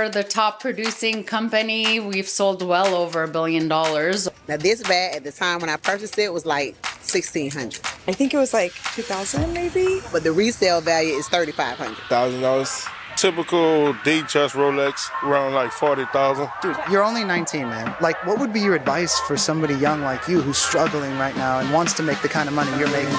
we're the top producing company. We've sold well over $1 billion. Now this bag at the time when I purchased it was like $1,600, I think it was like 2000 maybe. but the resale value is $3,500. $1,000. Typical Datejust Rolex, around like 40,000. Dude, you're only 19, man. Like, what would be your advice for somebody young like you who's struggling right now and wants to make the kind of money you're making?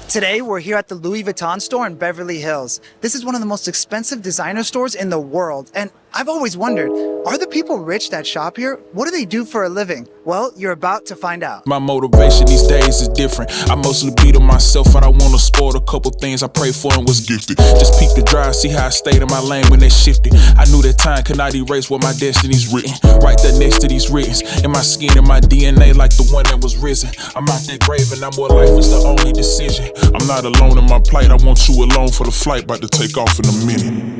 Today, we're here at the Louis Vuitton store in Beverly Hills. This is one of the most expensive designer stores in the world. And I've always wondered, are the people rich that shop here? What do they do for a living? Well, you're about to find out. My motivation these days is different. I mostly beat on myself and I want to spoil a couple things I prayed for and was gifted. Just peep the drive, see how I stayed in my lane when they shifted. I knew that time could not erase what my destiny's written. Right there next to these writtens. In my skin and my DNA like the one that was risen. I'm out that grave and I'm where life is the only decision. I'm not alone in my plight. I want you alone for the flight. About to take off in a minute.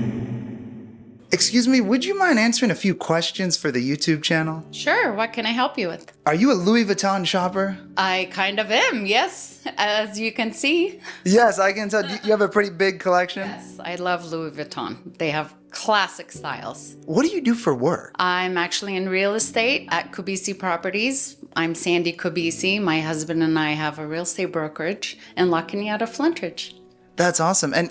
Excuse me, would you mind answering a few questions for the YouTube channel? Sure, what can I help you with? Are you a Louis Vuitton shopper? I kind of am, yes, as you can see. Yes, I can tell. You have a pretty big collection? Yes, I love Louis Vuitton. They have classic styles. What do you do for work? I'm actually in real estate at Kubisi Properties. I'm Sandy Kubisi. My husband and I have a real estate brokerage in La Cañada, Flintridge. That's awesome. And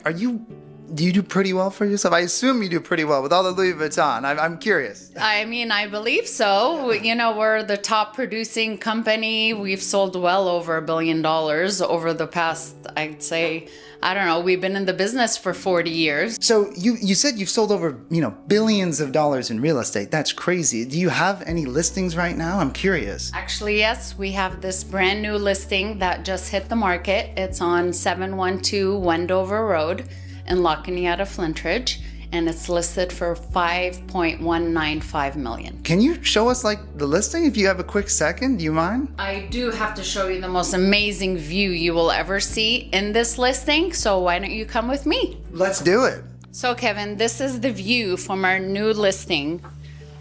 do you do pretty well for yourself? I assume you do pretty well with all the Louis Vuitton. I'm curious. I mean, I believe so. You know, we're the top producing company. We've sold well over $1 billion over the past, I'd say, I don't know, we've been in the business for 40 years. So you said you've sold over, billions of dollars in real estate. That's crazy. Do you have any listings right now? I'm curious. Actually, yes, we have this brand new listing that just hit the market. It's on 712 Wendover Road in La Cañada, Flintridge, and it's listed for $5.195 million. Can you show us the listing if you have a quick second? Do you mind? I do have to show you the most amazing view you will ever see in this listing, so why don't you come with me? Let's do it. So Kevin, this is the view from our new listing.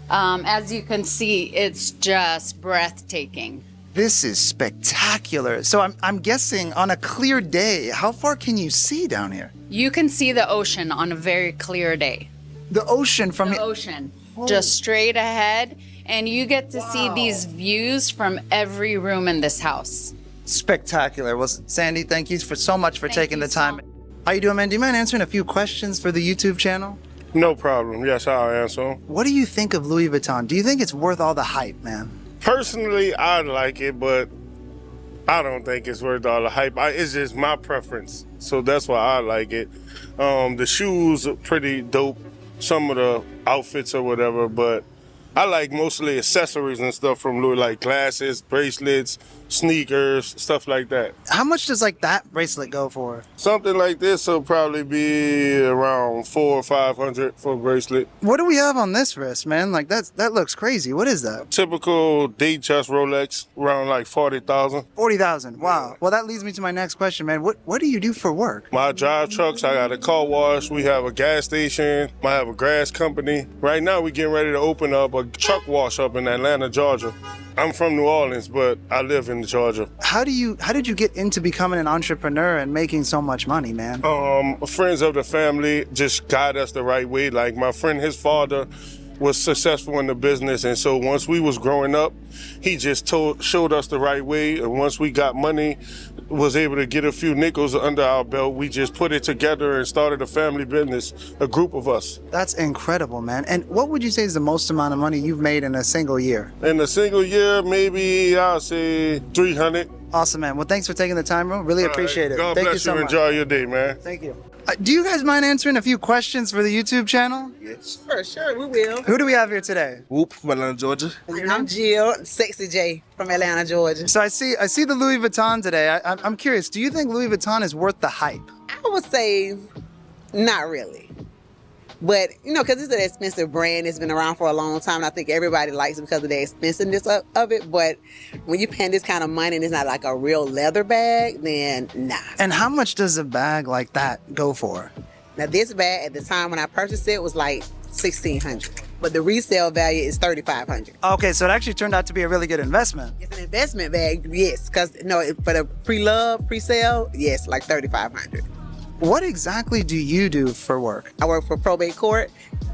As you can see, it's just breathtaking. This is spectacular. So I'm guessing on a clear day, how far can you see down here? You can see the ocean on a very clear day. The ocean from The ocean, just straight ahead, and you get to see these views from every room in this house. Spectacular. Well, Sandy, thank you so much for taking the time. How you doing, man? Do you mind answering a few questions for the YouTube channel? No problem. Yes, I'll answer them. What do you think of Louis Vuitton? Do you think it's worth all the hype, man? Personally, I like it, but I don't think it's worth all the hype. It's just my preference, so that's why I like it. The shoes are pretty dope, some of the outfits or whatever, but I like mostly accessories and stuff from Louis, like glasses, bracelets, sneakers, stuff like that. How much does that bracelet go for? Something like this will probably be around $400 or $500 for a bracelet. What do we have on this wrist, man? That looks crazy. What is that? Typical Datejust Rolex, around like 40,000. 40,000. Wow. Well, that leads me to my next question, man. What do you do for work? I drive trucks. I got a car wash. We have a gas station. I have a grass company. Right now, we're getting ready to open up a truck wash up in Atlanta, Georgia. I'm from New Orleans, but I live in Georgia. How did you get into becoming an entrepreneur and making so much money, man? Friends of the family just guide us the right way. Like my friend, his father was successful in the business, and so once we was growing up, he just showed us the right way. And once we got money, was able to get a few nickels under our belt, we just put it together and started a family business, a group of us. That's incredible, man. And what would you say is the most amount of money you've made in a single year? In a single year, maybe I'll say 300. Awesome, man. Well, thanks for taking the time, bro. Really appreciate it. God Thank bless you so much. Enjoy your day, man. Thank you. Do you guys mind answering a few questions for the YouTube channel? Yes. Sure, we will. Who do we have here today? Whoop from Atlanta, Georgia. And I'm Jill, Sexy J from Atlanta, Georgia. So I see the Louis Vuitton today. I'm curious, do you think Louis Vuitton is worth the hype? I would say not really. But, because it's an expensive brand, it's been around for a long time, and I think everybody likes it because of the expensiveness of it. But when you're paying this kind of money and it's not like a real leather bag, then nah. And how much does a bag like that go for? Now, this bag at the time when I purchased it was like $1,600, but the resale value is $3,500. Okay, so it actually turned out to be a really good investment. It's an investment bag, yes, because for the pre-sale, yes, like $3,500. What exactly do you do for work? I work for probate court.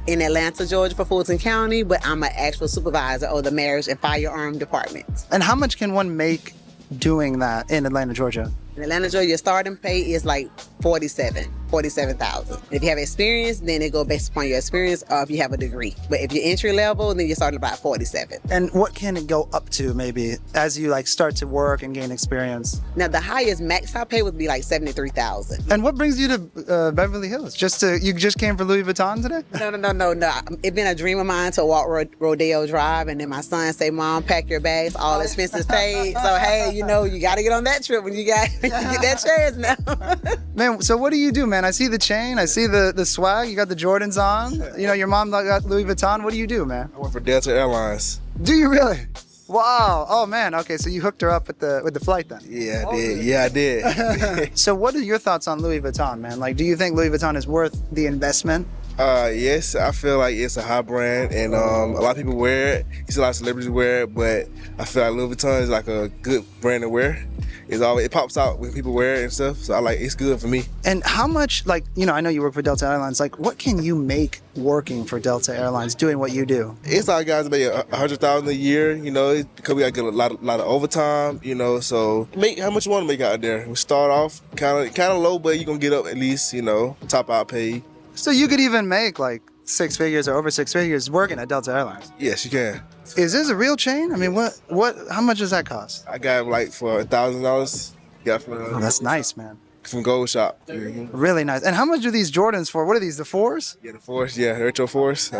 in Atlanta, Georgia for Fulton County, but I'm an actual supervisor of the marriage and firearm department. And how much can one make doing that in Atlanta, Georgia? In Atlanta, Georgia, your starting pay is like 47,000. If you have experience, then it go based upon your experience, or if you have a degree. But if you're entry level, then you're starting about 47. And what can it go up to maybe as you like start to work and gain experience? Now the highest max out pay would be like 73,000. And what brings you to Beverly Hills? You just came for Louis Vuitton today? No. It's been a dream of mine to walk Rodeo Drive, and then my son say, "Mom, pack your bags, all expenses paid." So hey, you got to get on that trip when you get that chance now. Man, so what do you do, man? I see the chain, I see the swag, you got the Jordans on. You know, your mom got Louis Vuitton. What do you do, man? I work for Delta Airlines. Do you really? Wow. Oh man. Okay, so you hooked her up with the flight then? Yeah, I did. Yeah, I did. So what are your thoughts on Louis Vuitton, man? Like, do you think Louis Vuitton is worth the investment? Yes, I feel like it's a high brand, and a lot of people wear it. You see a lot of celebrities wear it, but I feel like Louis Vuitton is like a good brand to wear. It pops out when people wear it and stuff, so it's good for me. And how much, like, I know you work for Delta Airlines, like, what can you make working for Delta Airlines doing what you do? It's our guys make $100,000 a year, because we got to get a lot of overtime, so make how much you want to make out there. We start off kind of low, but you're going to get up at least, top out pay. So you could even make like 6 figures or over 6 figures working at Delta Airlines? Yes, you can. Is this a real chain? I mean, how much does that cost? I got like for $1,000. Oh, that's nice, man. From Gold Shop. Mm-hmm. Really nice. And how much are these Jordans for? What are these, the 4s? Yeah, the 4s. Yeah, retro 4s.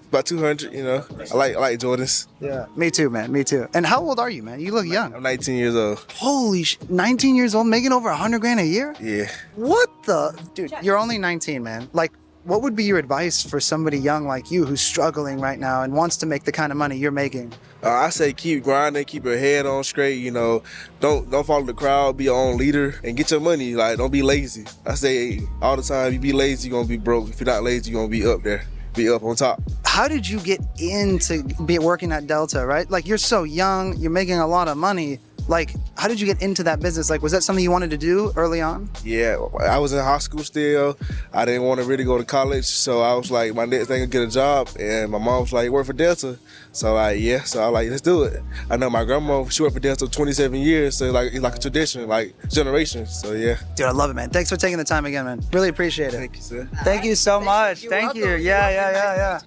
About 200. I like Jordans. Yeah, me too, man. Me too. And how old are you, man? You look young. I'm 19 years old. Holy 19 years old, making over $100,000 a year? Yeah. What the? Dude, you're only 19, man. Like, what would be your advice for somebody young like you who's struggling right now and wants to make the kind of money you're making? I say keep grinding, keep your head on straight, don't follow the crowd, be your own leader, and get your money. Like, don't be lazy. I say all the time, you be lazy, you're gonna be broke. If you're not lazy, you're gonna be up there, be up on top. How did you get into working at Delta, right? Like, you're so young, you're making a lot of money. Like, how did you get into that business? Like, was that something you wanted to do early on? Yeah, I was in high school still. I didn't want to really go to college, so I was like, my next thing to get a job, and my mom was like, work for Delta. So I was like, let's do it. I know my grandma, she worked for Delta 27 years, so it's like a tradition, like generations. So yeah. Dude, I love it, man. Thanks for taking the time again, man. Really appreciate it. Thank you, sir. Thank you so much. Thank you. Yeah.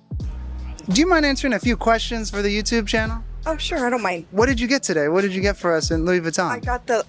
Do you mind answering a few questions for the YouTube channel? Oh, sure, I don't mind. What did you get today? What did you get for us in Louis Vuitton? I got the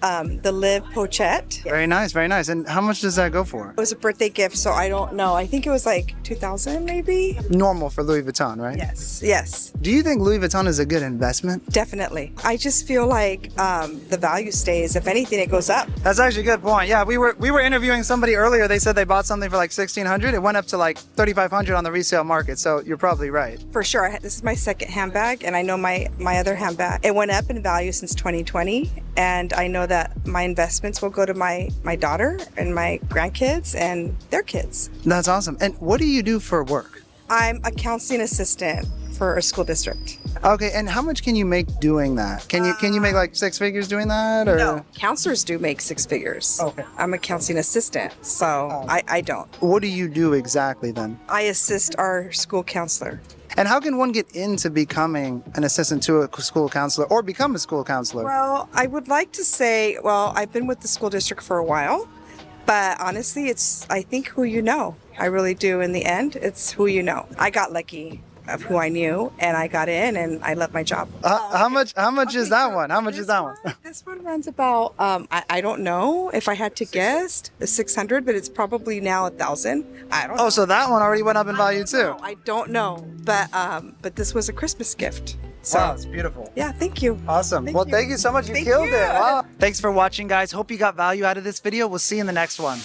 Live Pochette. Very nice, very nice. And how much does that go for? It was a birthday gift, so I don't know. I think it was like 2,000 maybe? Normal for Louis Vuitton, right? Yes. Do you think Louis Vuitton is a good investment? Definitely. I just feel like the value stays. If anything, it goes up. That's actually a good point. Yeah, we were interviewing somebody earlier. They said they bought something for like $1,600. It went up to like $3,500 on the resale market. So you're probably right. For sure. This is my second handbag, and I know my other handbag. It went up in value since 2020, and I know that my investments will go to my daughter and my grandkids and their kids. That's awesome. And what do you do for work? I'm a counseling assistant for a school district. Okay, and how much can you make doing that? Can you make like 6 figures doing that? Or? No, counselors do make 6 figures. Okay. I'm a counseling assistant, so I don't. What do you do exactly then? I assist our school counselor. And how can one get into becoming an assistant to a school counselor or become a school counselor? Well, I would like to say, I've been with the school district for a while, but honestly, it's, I think, who you know. I really do. In the end, it's who you know. I got lucky of who I knew, and I got in, and I love my job. How much is that one? How much is that one? This one runs about, I don't know if I had to guess, 600, but it's probably now 1,000. I don't know. Oh, so that one already went up in value too. I don't know, but this was a Christmas gift. So, wow, it's beautiful. Yeah, thank you. Awesome. Thank you so much. You killed it. Wow. Thanks for watching, guys. Hope you got value out of this video. We'll see you in the next one.